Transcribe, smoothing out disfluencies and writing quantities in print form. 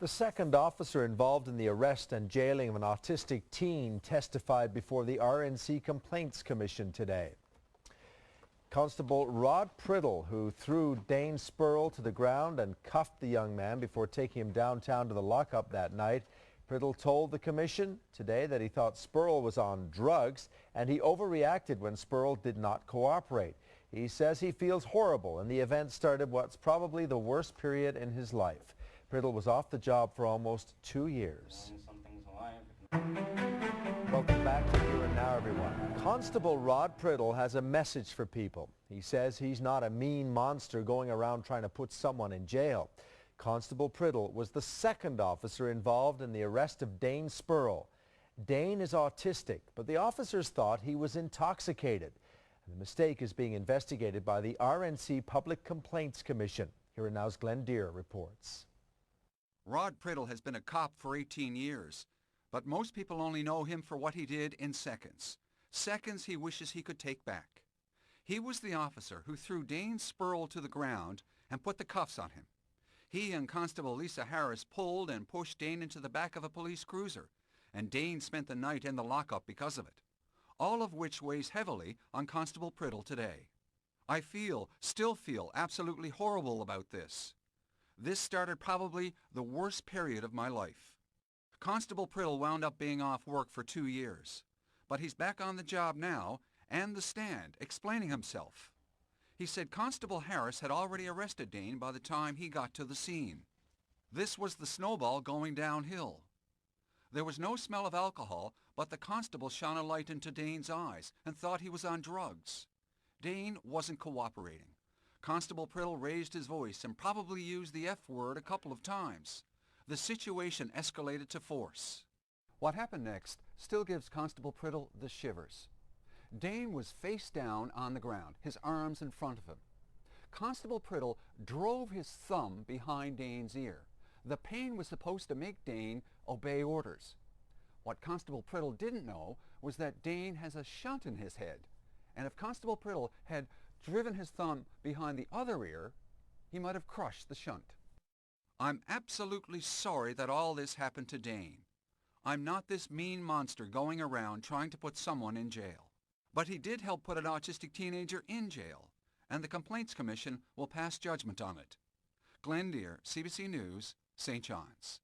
The second officer involved in the arrest and jailing of an autistic teen testified before the RNC Complaints Commission today. Constable Rod Priddle, who threw Dane Spurrell to the ground and cuffed the young man before taking him downtown to the lockup that night. Priddle told the commission today that he thought Spurrell was on drugs and he overreacted when Spurrell did not cooperate. He says he feels horrible and the event started what's probably the worst period in his life. Priddle was off the job for almost 2 years. Welcome back to Here and Now, everyone. Constable Rod Priddle has a message for people. He says he's not a mean monster going around trying to put someone in jail. Constable Priddle was the second officer involved in the arrest of Dane Spurrell. Dane is autistic, but the officers thought he was intoxicated. And the mistake is being investigated by the RNC Public Complaints Commission. Here and Now's Glenn Deere reports. Rod Priddle has been a cop for 18 years, but most people only know him for what he did in seconds. Seconds he wishes he could take back. He was the officer who threw Dane Spurrell to the ground and put the cuffs on him. He and Constable Lisa Harris pulled and pushed Dane into the back of a police cruiser, and Dane spent the night in the lockup because of it, all of which weighs heavily on Constable Priddle today. I still feel absolutely horrible about this. This started probably the worst period of my life. Constable Priddle wound up being off work for 2 years, but he's back on the job now and the stand, explaining himself. He said Constable Harris had already arrested Dane by the time he got to the scene. This was the snowball going downhill. There was no smell of alcohol, but the constable shone a light into Dane's eyes and thought he was on drugs. Dane wasn't cooperating. Constable Priddle raised his voice and probably used the F word a couple of times. The situation escalated to force. What happened next still gives Constable Priddle the shivers. Dane was face down on the ground, his arms in front of him. Constable Priddle drove his thumb behind Dane's ear. The pain was supposed to make Dane obey orders. What Constable Priddle didn't know was that Dane has a shunt in his head, and if Constable Priddle had driven his thumb behind the other ear, he might have crushed the shunt. I'm absolutely sorry that all this happened to Dane. I'm not this mean monster going around trying to put someone in jail. But he did help put an autistic teenager in jail, and the Complaints Commission will pass judgment on it. Glenn Deere, CBC News, St. John's.